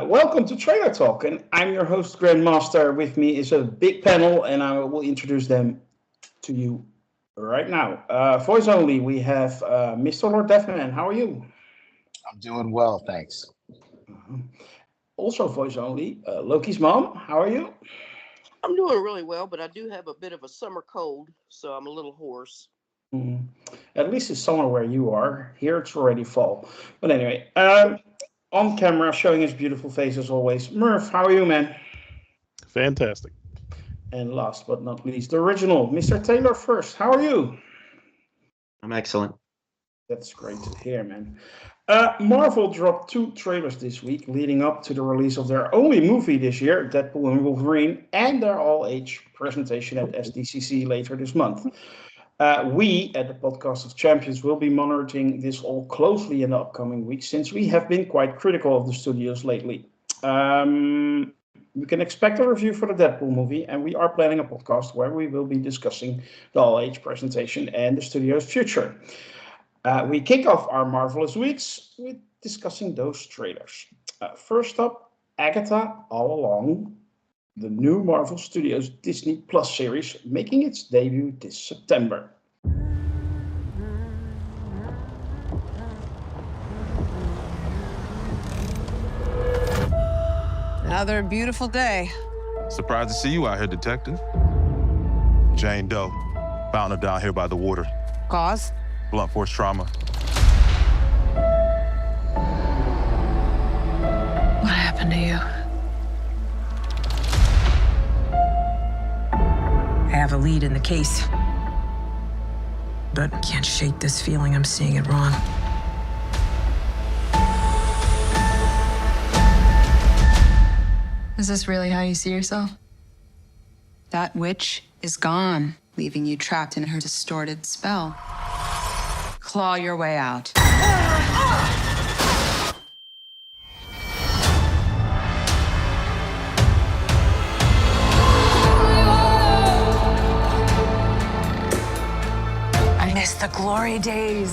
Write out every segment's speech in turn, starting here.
Welcome to Trailer Talk, and I'm your host, Grandmaster. With me is a big panel, and I will introduce them to you right now. Voice only, we have Mr. Lord Deafman. How are you? I'm doing well, thanks. Uh, Also, voice only, Lokismom. How are you? I'm doing really well, but I do have a bit of a summer cold, so I'm a little hoarse. Mm, At least it's somewhere where you are. Here it's already fall. But anyway, on camera, showing his beautiful face as always. Merv, how are you, man? Fantastic. And last but not least, the original, Mr. Taylor first. How are you? I'm excellent. That's great to hear, man. Marvel dropped two trailers this week leading up to the release of their only movie this year, Deadpool and Wolverine, and their all-age presentation at SDCC later this month. We, at the Podcast of Champions, will be monitoring this all closely in the upcoming weeks since we have been quite critical of the studios lately. You can expect a review for the Deadpool movie, and we are planning a podcast where we will be discussing the all-age presentation and the studio's future. We kick off our Marvelous Weeks with discussing those trailers. First up, Agatha All Along, the new Marvel Studios Disney Plus series, making its debut this September. Another beautiful day. Surprised to see you out here, Detective. Jane Doe, found her down here by the water. Cause? Blunt force trauma. What happened to you? I have a lead in the case, but can't shake this feeling I'm seeing it wrong. Is this really how you see yourself? That witch is gone, leaving you trapped in her distorted spell. Claw your way out. I miss the glory days.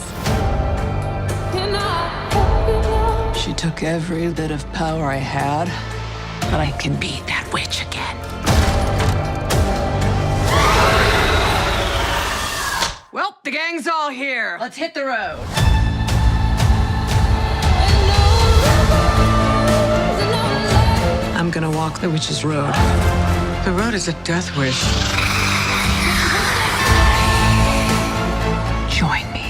She took every bit of power I had, but I can be that witch again. Well, the gang's all here. Let's hit the road. I'm gonna walk the witch's road. The road is a death wish. Join me.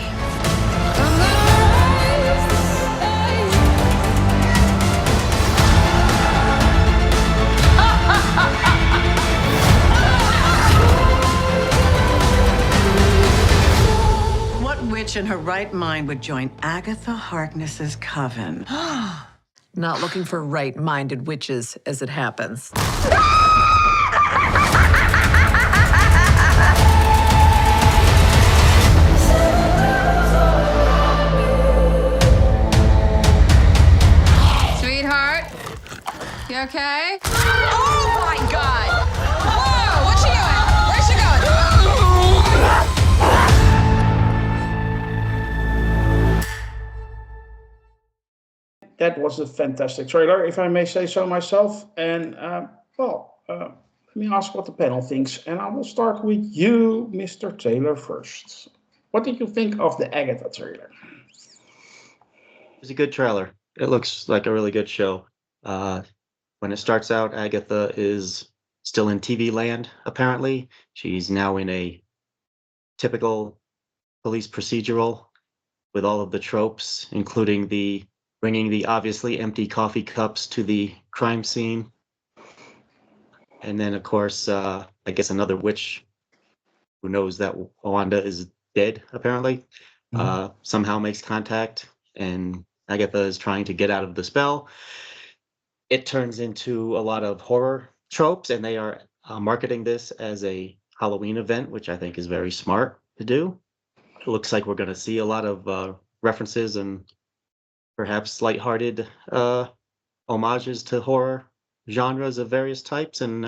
What witch in her right mind would join Agatha Harkness's coven? Not looking for right-minded witches, as it happens. Sweetheart, you okay? Oh my God! Whoa! What's she doing? Where's she going? That was a fantastic trailer, if I may say so myself. And, let me ask what the panel thinks. And I will start with you, Mr. Taylor, first. What did you think of the Agatha trailer? It's a good trailer. It looks like a really good show. When it starts out, Agatha is still in TV land, apparently. She's now in a typical police procedural with all of the tropes, including the bringing the obviously empty coffee cups to the crime scene. And then, of course, I guess another witch who knows that Wanda is dead, apparently, somehow makes contact, and Agatha is trying to get out of the spell. It turns into a lot of horror tropes, and they are marketing this as a Halloween event, which I think is very smart to do. It looks like we're going to see a lot of references and perhaps lighthearted homages to horror genres of various types, and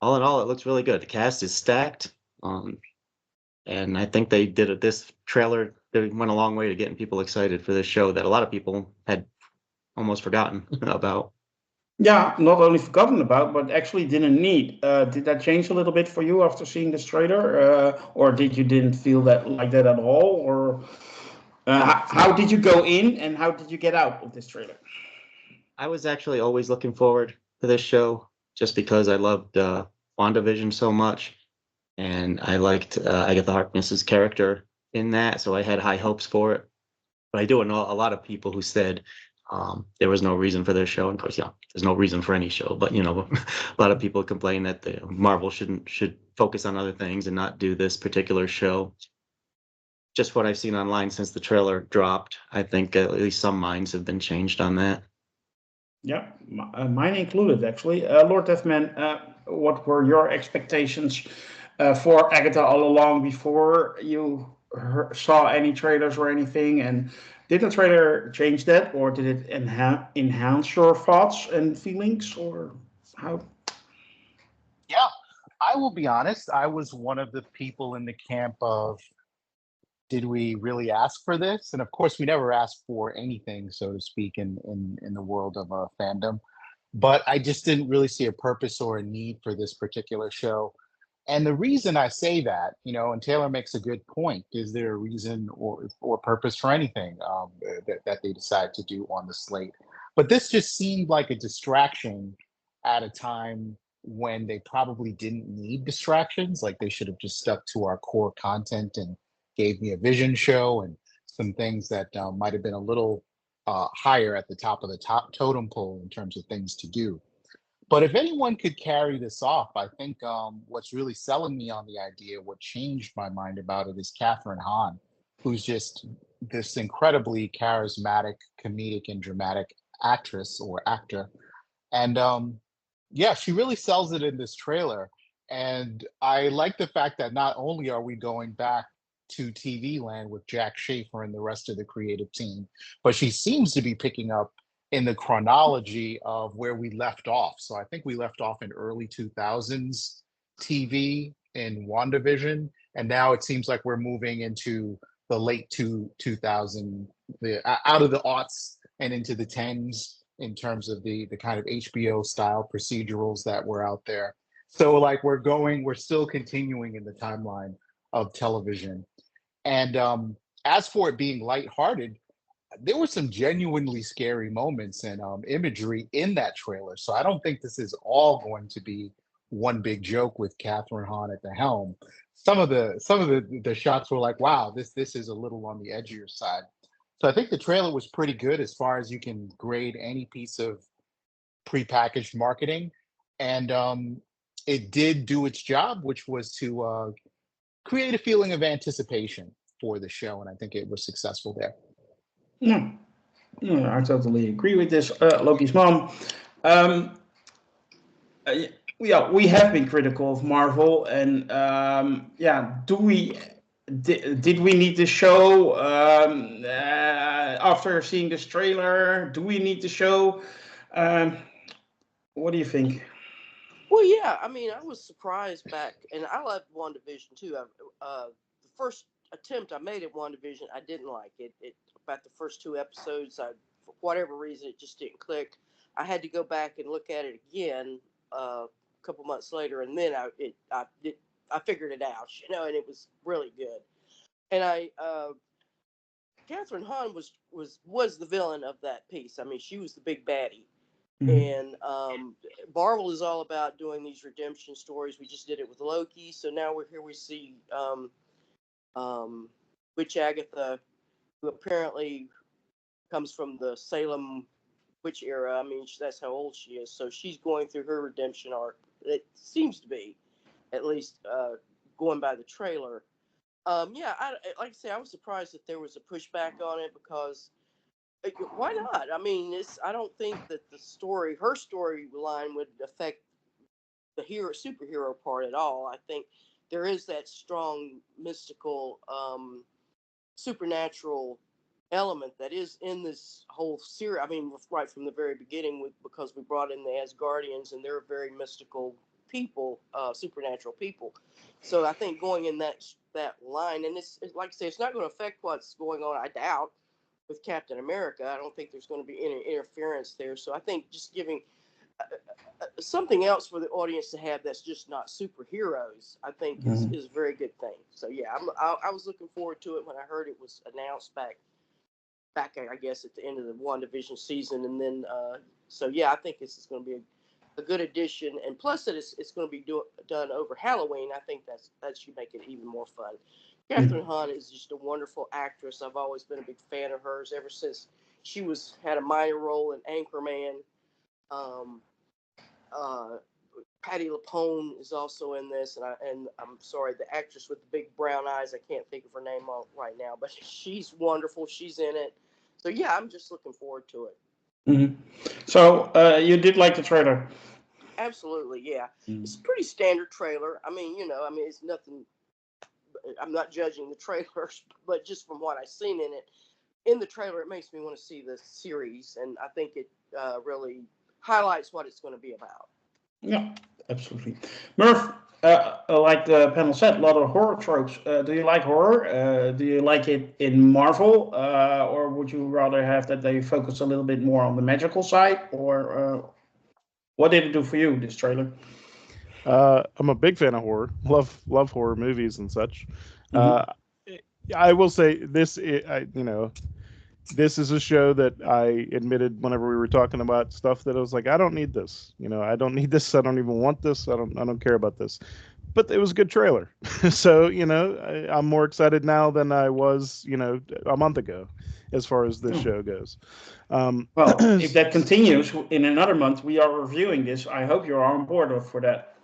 all in all, it looks really good. The cast is stacked, and I think they did it. This trailer, they went a long way to getting people excited for this show that a lot of people had almost forgotten about. Yeah, not only forgotten about, but actually didn't need. Did that change a little bit for you after seeing this trailer, or did you didn't feel that like that at all, or how did you go in and how did you get out of this trailer? I was actually always looking forward to this show just because I loved WandaVision so much, and I liked Agatha Harkness's character in that, so I had high hopes for it. But I do know a lot of people who said there was no reason for this show. And of course, yeah, there's no reason for any show. But a lot of people complain that Marvel should focus on other things and not do this particular show. Just what I've seen online since the trailer dropped, I think at least some minds have been changed on that. Yeah, mine included actually. Lord Deathman, what were your expectations for Agatha All Along before you saw any trailers or anything? And did the trailer change that, or did it enhance your thoughts and feelings, or how? Yeah, I will be honest. I was one of the people in the camp of, did we really ask for this? And of course, we never asked for anything, so to speak, in the world of fandom. But I just didn't really see a purpose or a need for this particular show. And the reason I say that, and Taylor makes a good point, is there a reason or purpose for anything that they decide to do on the slate? But this just seemed like a distraction at a time when they probably didn't need distractions. Like they should have just stuck to our core content and gave me a vision show and some things that might have been a little higher at the top of the top totem pole in terms of things to do. But if anyone could carry this off, I think what's really selling me on the idea, what changed my mind about it, is Catherine Hahn, who's just this incredibly charismatic, comedic, and dramatic actress or actor. And yeah, she really sells it in this trailer. And I like the fact that not only are we going back to TV land with Jack Schaefer and the rest of the creative team, but she seems to be picking up in the chronology of where we left off. So I think we left off in early 2000s TV in WandaVision, and now it seems like we're moving into the late 2000, out of the aughts and into the tens in terms of the kind of HBO style procedurals that were out there. So like we're still continuing in the timeline of television. And as for it being lighthearted, there were some genuinely scary moments and imagery in that trailer. So I don't think this is all going to be one big joke with Catherine Hahn at the helm. Some of the shots were like, wow, this is a little on the edgier side. So I think the trailer was pretty good as far as you can grade any piece of prepackaged marketing, and it did do its job, which was to create a feeling of anticipation for the show, and I think it was successful there. Yeah, yeah, I totally agree with this. Loki's mom. Um, yeah, we have been critical of Marvel, and yeah, did we need the show after seeing this trailer? Do we need the show? Um, what do you think? Well, yeah, I mean, I was surprised back, and I loved WandaVision too. The first attempt I made at WandaVision, I didn't like it. About the first two episodes, for whatever reason, it just didn't click. I had to go back and look at it again a couple months later, and then I figured it out, and it was really good. And Catherine Hahn was the villain of that piece. I mean, she was the big baddie. And Marvel is all about doing these redemption stories. We just did it with Loki, so now we're here. We see Witch Agatha, who apparently comes from the Salem witch era. I mean, that's how old she is. So she's going through her redemption arc. It seems to be, at least going by the trailer. Yeah, like I say, I was surprised that there was a pushback on it because why not? I mean, I don't think that her storyline would affect the superhero part at all. I think there is that strong mystical, supernatural element that is in this whole series. I mean, right from the very beginning, because we brought in the Asgardians, and they're very mystical people, supernatural people. So I think going in that line, and it's like I say, it's not going to affect what's going on, I doubt, with Captain America. I don't think there's going to be any interference there. So I think just giving something else for the audience to have that's just not superheroes, I think is a very good thing. So yeah, I was looking forward to it when I heard it was announced back I guess at the end of the WandaVision season, and then so yeah, I think this is going to be a good addition, and plus that it's going to be done over Halloween. I think that should make it even more fun. Catherine Hahn is just a wonderful actress. I've always been a big fan of hers ever since she had a minor role in Anchorman. Patti LuPone is also in this, and I'm sorry, the actress with the big brown eyes, I can't think of her name right now, but she's wonderful. She's in it. So yeah, I'm just looking forward to it. So you did like the trailer? Absolutely, yeah. It's a pretty standard trailer. I mean, it's nothing. I'm not judging the trailers, but just from what I've seen in the trailer, it makes me want to see the series, and I think it really highlights what it's going to be about. Yeah, absolutely. Merv, like the panel said, a lot of horror tropes. Do you like horror? Do you like it in Marvel? Or would you rather have that they focus a little bit more on the magical side? Or what did it do for you, this trailer? I'm a big fan of horror. Love horror movies and such. I will say this, this is a show that I admitted whenever we were talking about stuff that I was like, I don't need this. I don't need this. I don't even want this. I don't care about this. But it was a good trailer. So, I'm more excited now than I was, a month ago, as far as this show goes. Well, if that continues in another month, we are reviewing this. I hope you're on board for that.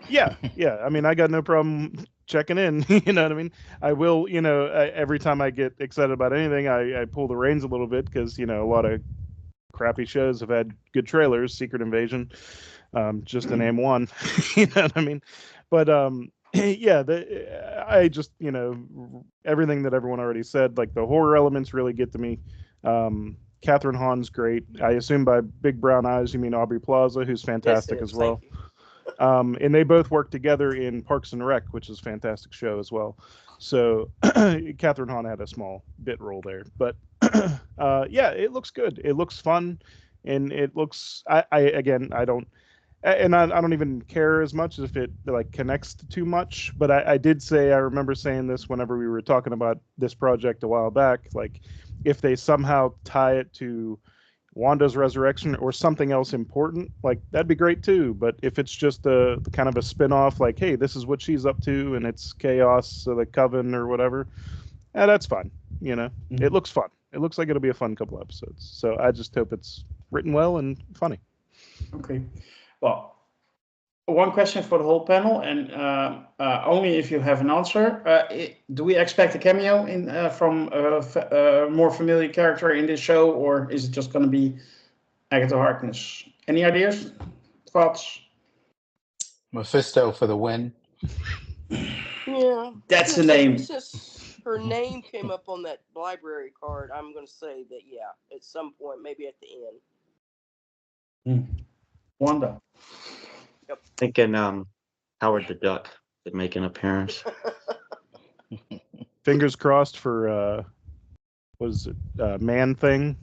Yeah. I mean, I got no problem checking in. You know what I mean? I will, every time I get excited about anything, I pull the reins a little bit because, a lot of crappy shows have had good trailers. Secret Invasion, just to name one. You know what I mean? But yeah, I just, everything that everyone already said, like the horror elements really get to me. Catherine Hahn's great. I assume by big brown eyes you mean Aubrey Plaza, who's fantastic as well. And they both work together in Parks and Rec, which is a fantastic show as well. So Catherine Hahn had a small bit role there, but yeah, it looks good. It looks fun, and it looks. I don't even care as much if it like connects to too much. But I did say, I remember saying this whenever we were talking about this project a while back. Like, if they somehow tie it to Wanda's resurrection or something else important, like that'd be great too. But if it's just a kind of a spin-off, like, hey, this is what she's up to and it's chaos, so the coven or whatever, that's fine. It looks fun. It looks like it'll be a fun couple episodes. So I just hope it's written well and funny. Okay. Well, one question for the whole panel, and only if you have an answer. Do we expect a cameo from a more familiar character in this show, or is it just going to be Agatha Harkness? Any ideas? Thoughts? Mephisto for the win. Yeah. That's the name. Since her name came up on that library card, I'm going to say that, yeah, at some point, maybe at the end. Wanda. Yep. Thinking Howard the Duck would make an appearance. Fingers crossed for what is it? Man-Thing.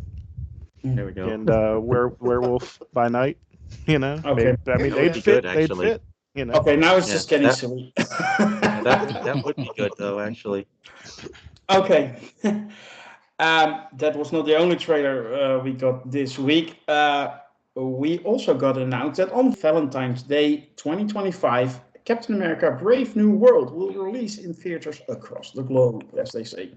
There we go. And Werewolf by Night. Okay. They'd fit. They'd fit. Okay, now it's just getting silly. that would be good though, actually. Okay. That was not the only trailer we got this week. We also got announced that on Valentine's Day 2025, Captain America Brave New World will release in theaters across the globe, as they say.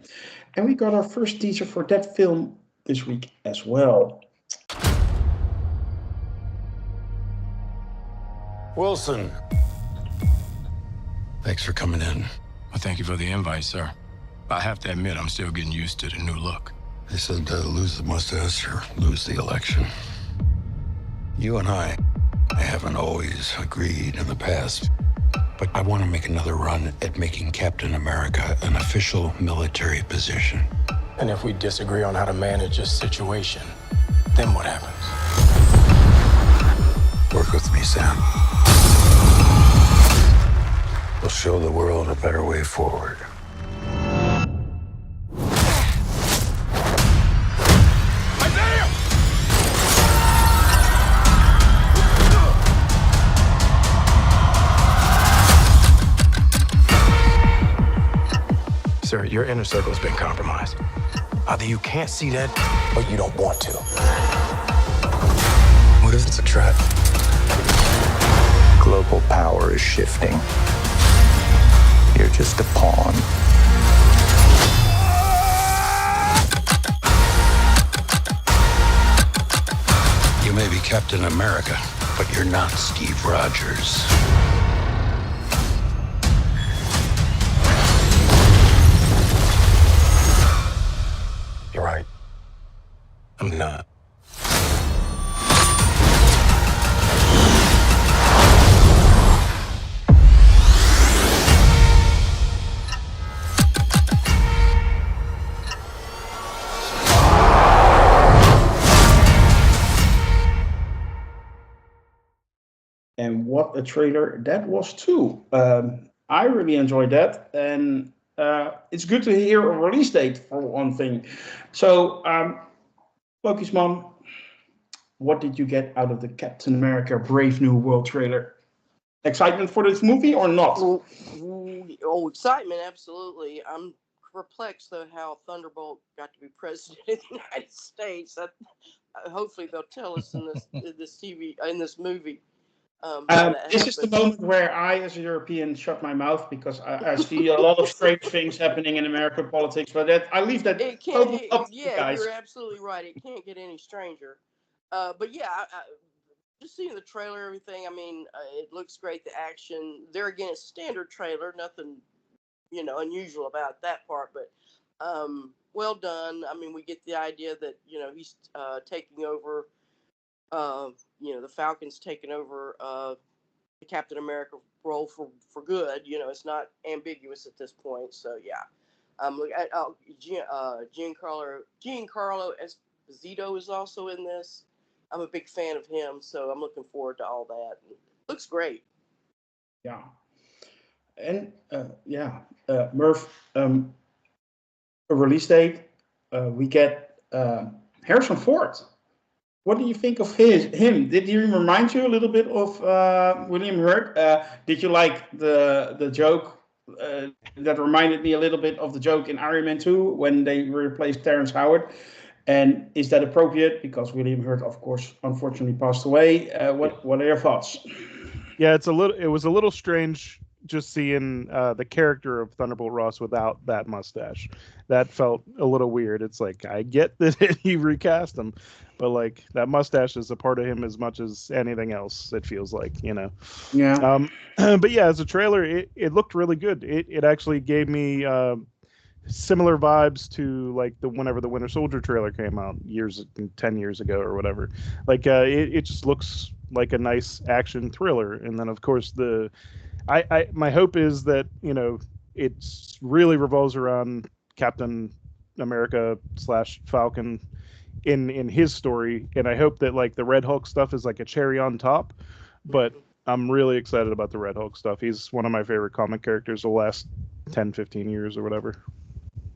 And we got our first teaser for that film this week as well. Wilson. Thanks for coming in. Well, thank you for the invite, sir. I have to admit, I'm still getting used to the new look. They said lose the mustache or lose the election. You and I haven't always agreed in the past, but I want to make another run at making Captain America an official military position. And if we disagree on how to manage this situation, then what happens? Work with me, Sam. We'll show the world a better way forward. Sir, your inner circle has been compromised. Either you can't see that, or you don't want to. What if it's a trap? Global power is shifting. You're just a pawn. You may be Captain America, but you're not Steve Rogers. You're right. I'm not. And what a trailer that was too. I really enjoyed that, and it's good to hear a release date for one thing. So, Lokismom, what did you get out of the Captain America: Brave New World trailer? Excitement for this movie or not? Oh, excitement, absolutely. I'm perplexed though how Thunderbolt got to be president of the United States. Hopefully they'll tell us in this movie. This is the moment where I, as a European, shut my mouth because I see a lot of strange things happening in American politics. But I leave that totally up to you guys. You're absolutely right. It can't get any stranger. But yeah, just seeing the trailer, everything. I mean, it looks great. The action. There again, it's a standard trailer. Nothing, unusual about that part. But well done. I mean, we get the idea that he's taking over. The Falcon's taken over the Captain America role for good. It's not ambiguous at this point. So yeah, look at Giancarlo Esposito is also in this. I'm a big fan of him, so I'm looking forward to all that. Looks great. Yeah, and Merv, a release date. We get Harrison Ford. What do you think of him? Did he remind you a little bit of William Hurt? Did you like the joke that reminded me a little bit of the joke in Iron Man 2 when they replaced Terrence Howard? And is that appropriate? Because William Hurt, of course, unfortunately passed away. What are your thoughts? Yeah, it was a little strange just seeing the character of Thunderbolt Ross without that mustache. That felt a little weird. It's like, I get that he recast him, but like that mustache is a part of him as much as anything else, it feels like, Yeah. But yeah, as a trailer, it looked really good. It actually gave me similar vibes to like whenever the Winter Soldier trailer came out 10 years ago or whatever. Like it just looks like a nice action thriller. And then of course my hope is that it's really revolves around Captain America / Falcon in his story, and I hope that like the Red Hulk stuff is like a cherry on top. But I'm really excited about the Red Hulk stuff. He's one of my favorite comic characters the last 10-15 years or whatever.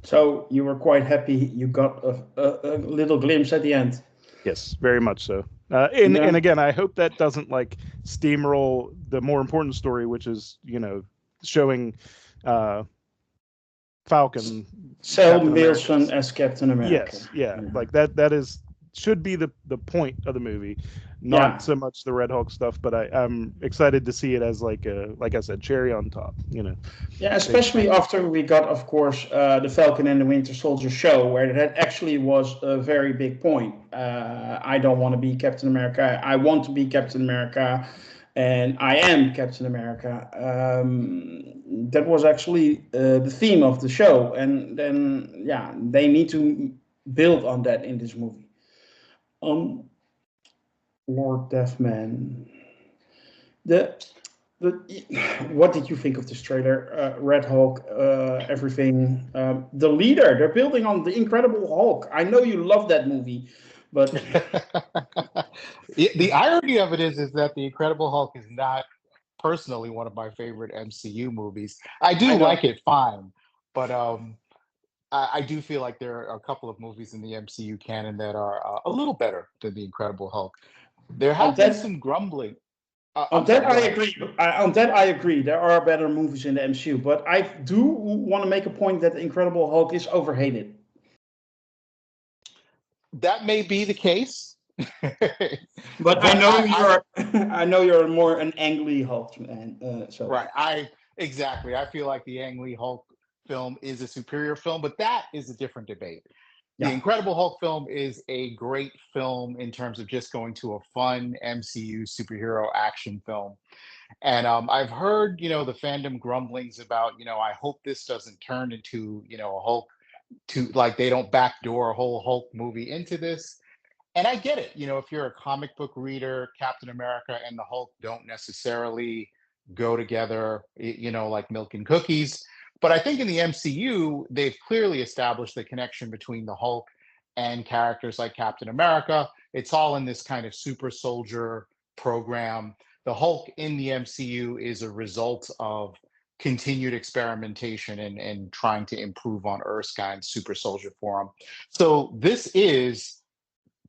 So you were quite happy you got a little glimpse at the end. Yes, very much so. And again, I hope that doesn't like steamroll the more important story, which is showing Falcon, Sam Wilson as Captain America. Yes, yeah, like that should be the point of the movie, not so much the Red Hulk stuff. But I'm excited to see it as like I said, cherry on top. Yeah, especially after we got, of course, the Falcon and the Winter Soldier show, where that actually was a very big point. I don't want to be Captain America. I want to be Captain America, and I am Captain America. That was actually the theme of the show, and then they need to build on that in this movie. Lord Deathman. What did you think of this trailer? Red Hulk, everything. The leader, they're building on the Incredible Hulk. I know you love that movie, but the irony of it is that the Incredible Hulk is not personally one of my favorite MCU movies. I do like it fine, but I do feel like there are a couple of movies in the MCU canon that are a little better than the Incredible Hulk. There has been some grumbling. On that, I agree. On that, I agree. There are better movies in the MCU, but I do want to make a point that the Incredible Hulk is overhated. That may be the case. But I know you're, I know you're more an Ang Lee Hulk man. So Right. Exactly. I feel like the Ang Lee Hulk film is a superior film, but that is a different debate. The Yeah. Incredible Hulk film is a great film in terms of just going to a fun MCU superhero action film. And I've heard, the fandom grumblings about, I hope this doesn't turn into, a Hulk to like they don't backdoor a whole Hulk movie into this. And I get it. If you're a comic book reader, Captain America and the Hulk don't necessarily go together, like milk and cookies. But I think in the MCU, they've clearly established the connection between the Hulk and characters like Captain America. It's all in this kind of super soldier program. The Hulk in the MCU is a result of continued experimentation and trying to improve on Erskine's super soldier form. So this is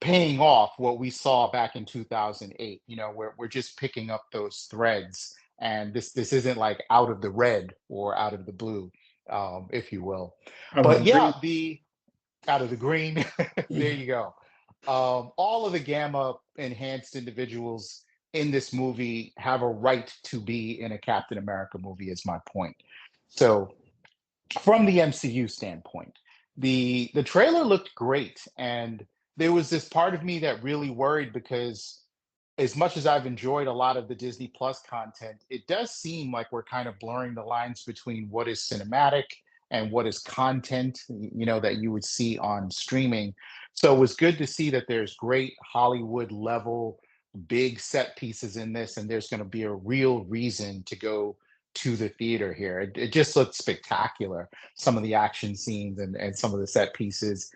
paying off what we saw back in 2008. We're just picking up those threads, and this isn't like out of the red or out of the blue, if you will. But yeah, the out of the green. There you go. All of the gamma enhanced individuals in this movie have a right to be in a Captain America movie, is my point. So from the MCU standpoint, the trailer looked great, and there was this part of me that really worried because as much as I've enjoyed a lot of the Disney Plus content, it does seem like we're kind of blurring the lines between what is cinematic and what is content, that you would see on streaming. So it was good to see that there's great Hollywood level, big set pieces in this, and there's going to be a real reason to go to the theater here. It just looked spectacular. Some of the action scenes and some of the set pieces.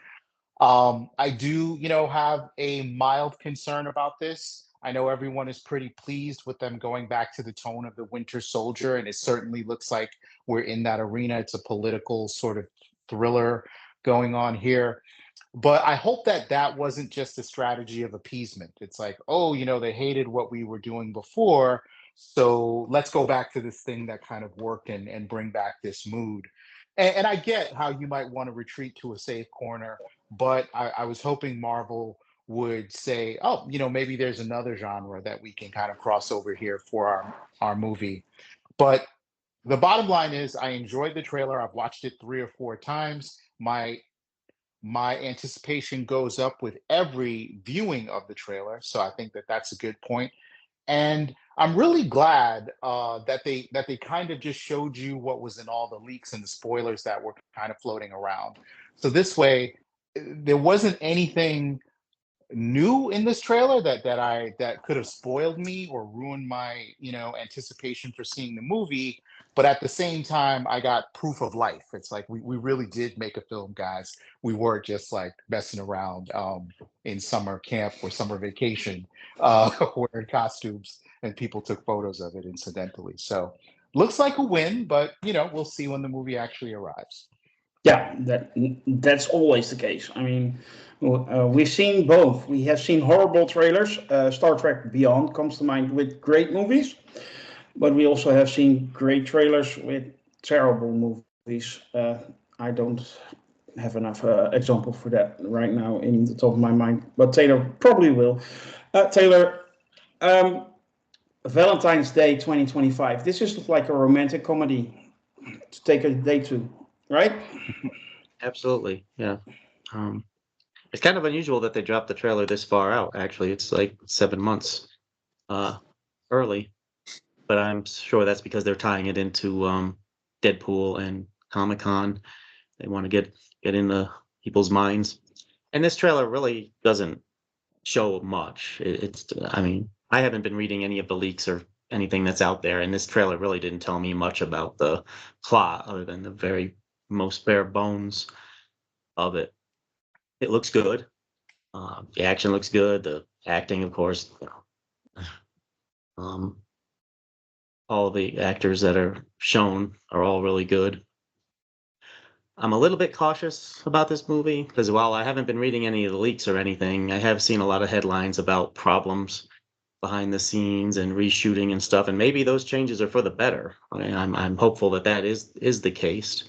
I do, have a mild concern about this. I know everyone is pretty pleased with them going back to the tone of the Winter Soldier, and it certainly looks like we're in that arena. It's a political sort of thriller going on here. But I hope that wasn't just a strategy of appeasement. It's like, oh, they hated what we were doing before, so let's go back to this thing that kind of worked and bring back this mood. And I get how you might want to retreat to a safe corner, but I was hoping Marvel would say, oh, maybe there's another genre that we can kind of cross over here for our movie. But the bottom line is I enjoyed the trailer. I've watched it 3 or 4 times. My anticipation goes up with every viewing of the trailer. So I think that's a good point. And I'm really glad that they kind of just showed you what was in all the leaks and the spoilers that were kind of floating around. So this way, there wasn't anything new in this trailer that could have spoiled me or ruined my anticipation for seeing the movie. But at the same time, I got proof of life. It's like we really did make a film, guys. We weren't just like messing around in summer camp or summer vacation wearing costumes, and people took photos of it incidentally. So looks like a win, but we'll see when the movie actually arrives. Yeah, that's always the case. I mean, we've seen both. We have seen horrible trailers. Star Trek Beyond comes to mind with great movies, but we also have seen great trailers with terrible movies. I don't have enough example for that right now in the top of my mind, but Taylor probably will. Taylor, Valentine's Day 2025. This is like a romantic comedy to take a date to, right? Absolutely, yeah. It's kind of unusual that they dropped the trailer this far out. Actually, it's like 7 months early, but I'm sure that's because they're tying it into Deadpool and Comic-Con. They want to get in the people's minds, and this trailer really doesn't show much. I mean, I haven't been reading any of the leaks or anything that's out there, and this trailer really didn't tell me much about the plot other than the very most bare bones of it. It looks good. The action looks good. The acting, of course. All the actors that are shown are all really good. I'm a little bit cautious about this movie because while I haven't been reading any of the leaks or anything, I have seen a lot of headlines about problems, behind the scenes and reshooting and stuff, and maybe those changes are for the better. I mean, I'm hopeful that is the case.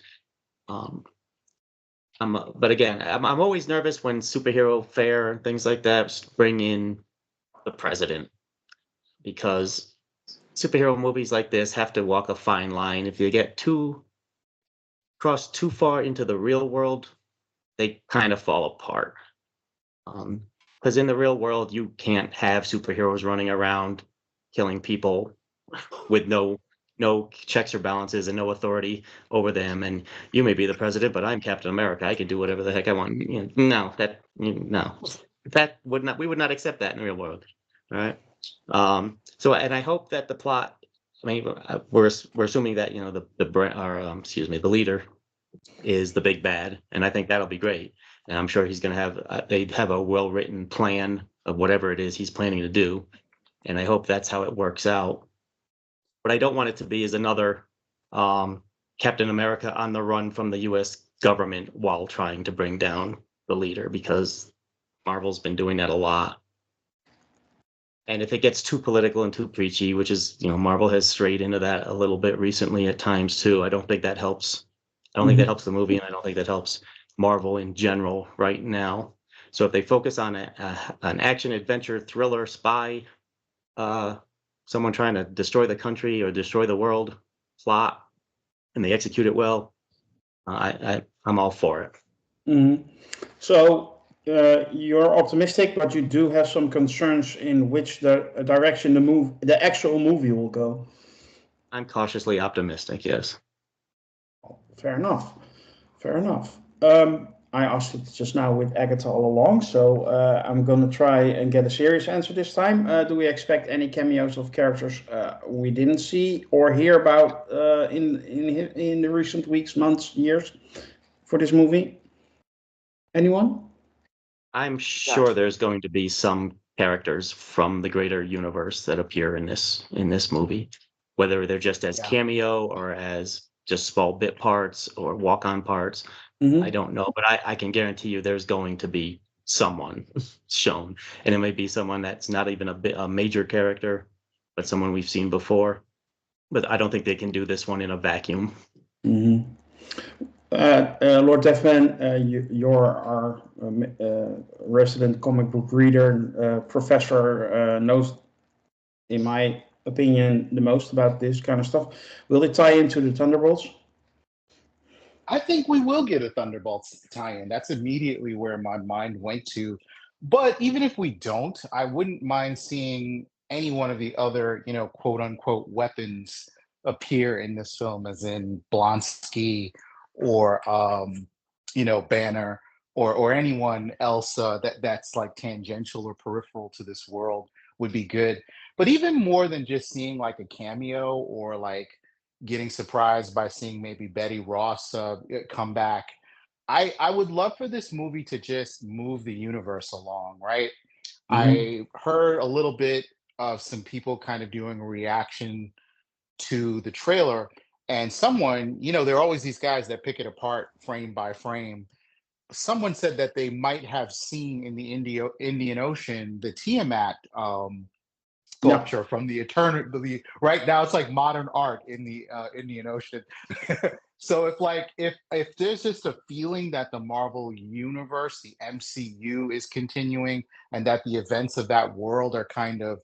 But again, I'm always nervous when superhero fare and things like that bring in the president, because superhero movies like this have to walk a fine line. If you get cross too far into the real world, they kind of fall apart. Because in the real world, you can't have superheroes running around killing people with no checks or balances and no authority over them. And you may be the president, but I'm Captain America. I can do whatever the heck I want. No, we would not accept that in the real world. All right. And I hope that the plot. I mean, we're assuming that the leader is the big bad, and I think that'll be great. And I'm sure he's going to have they have a well-written plan of whatever it is he's planning to do, and I hope that's how it works out. What I don't want it to be is another Captain America on the run from the U.S. government while trying to bring down the leader, because Marvel's been doing that a lot. And if it gets too political and too preachy, which is, Marvel has strayed into that a little bit recently at times too, I don't think that helps. I don't think that helps the movie, and I don't think that helps Marvel in general right now. So if they focus on an action, adventure, thriller, spy, someone trying to destroy the country or destroy the world plot, and they execute it well, I'm all for it. Mm-hmm. So you're optimistic, but you do have some concerns in which direction the actual movie will go. I'm cautiously optimistic, yes. Fair enough. I asked it just now with Agatha All Along, so I'm going to try and get a serious answer this time. Do we expect any cameos of characters we didn't see or hear about in the recent weeks, months, years for this movie? Anyone? I'm sure there's going to be some characters from the greater universe that appear in this movie, whether they're just as cameo or as just small bit parts or walk-on parts. Mm-hmm. I don't know, but I can guarantee you there's going to be someone shown, and it might be someone that's not even a major character, but someone we've seen before. But I don't think they can do this one in a vacuum. Mm-hmm. Lord Deafman, you're our resident comic book reader, professor, knows, in my opinion, the most about this kind of stuff. Will it tie into the Thunderbolts? I think we will get a Thunderbolts tie-in. That's immediately where my mind went to. But even if we don't, I wouldn't mind seeing any one of the other, quote unquote weapons appear in this film, as in Blonsky or Banner or anyone else that's like tangential or peripheral to this world would be good. But even more than just seeing like a cameo or like getting surprised by seeing maybe Betty Ross come back, I would love for this movie to just move the universe along, right? Mm-hmm. I heard a little bit of some people kind of doing a reaction to the trailer, and someone, there are always these guys that pick it apart frame by frame. Someone said that they might have seen in the Indian Ocean the Tiamat sculpture from the eternity. Right now, it's like modern art in the Indian Ocean. So if there's just a feeling that the Marvel universe, the MCU, is continuing, and that the events of that world are kind of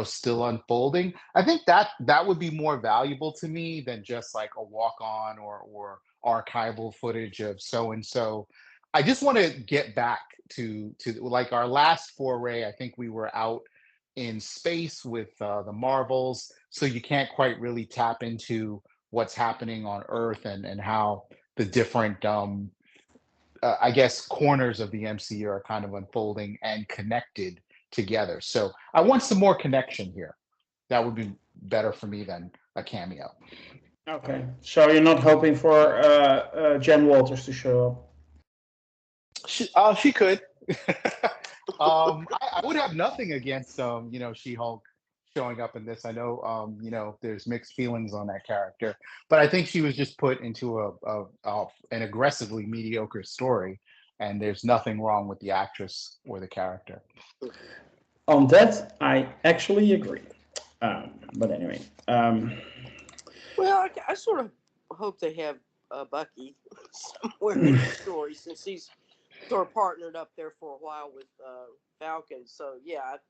still unfolding, I think that would be more valuable to me than just like a walk-on or archival footage of so and so. I just want to get back to like our last foray. I think we were out in space with the Marvels, so you can't quite really tap into what's happening on Earth and how the different I guess corners of the MCU are kind of unfolding and connected together. So I want some more connection here. That would be better for me than a cameo. Okay, so you're not hoping for Jen Walters to show up? She could. I would have nothing against She-Hulk showing up in this. I know there's mixed feelings on that character, but I think she was just put into an aggressively mediocre story, and there's nothing wrong with the actress or the character. On that, I actually agree. But anyway, Well, I sort of hope they have Bucky somewhere in the story since he's sort of partnered up there for a while with Falcon. So yeah, it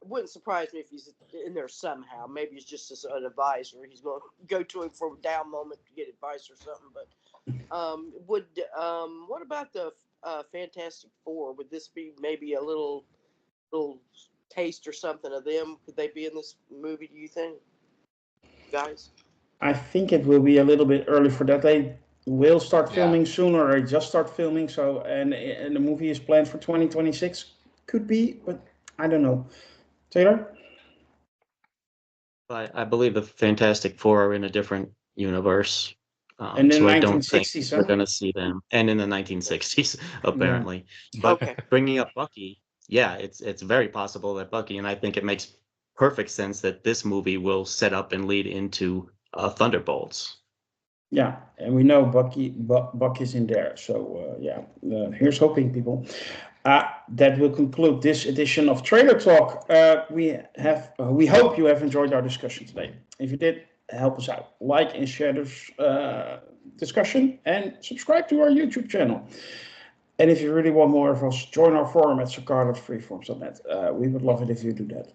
wouldn't surprise me if he's in there somehow. Maybe it's just as an advisor. He's going to go to him for a down moment to get advice or something. But what about the Fantastic Four? Would this be maybe a little taste or something of them? Could they be in this movie? Do you think, guys? I think it will be a little bit early for that. They will start filming soon, or they just start filming. So, and the movie is planned for 2026. Could be, but I don't know. Taylor? I believe the Fantastic Four are in a different universe. And in so the I don't think 1960s, we're huh? going to see them. And in the 1960s, apparently. But Okay. bringing up Bucky, yeah, it's very possible that Bucky, and I think it makes perfect sense that this movie will set up and lead into Thunderbolts. Yeah, and we know Buck is in there. So here's hoping, people. That will conclude this edition of Trailer Talk. We hope you have enjoyed our discussion today. If you did, help us out. Like and share this discussion and subscribe to our YouTube channel. And if you really want more of us, join our forum at Saccard.freeforms.net. We would love it if you do that.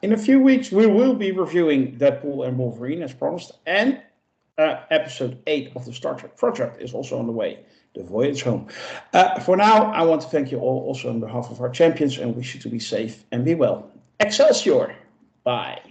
In a few weeks, we will be reviewing Deadpool and Wolverine as promised. And episode 8 of the Star Trek project is also on the way. The Voyage Home. For now, I want to thank you all also on behalf of our champions and wish you to be safe and be well. Excelsior! Bye.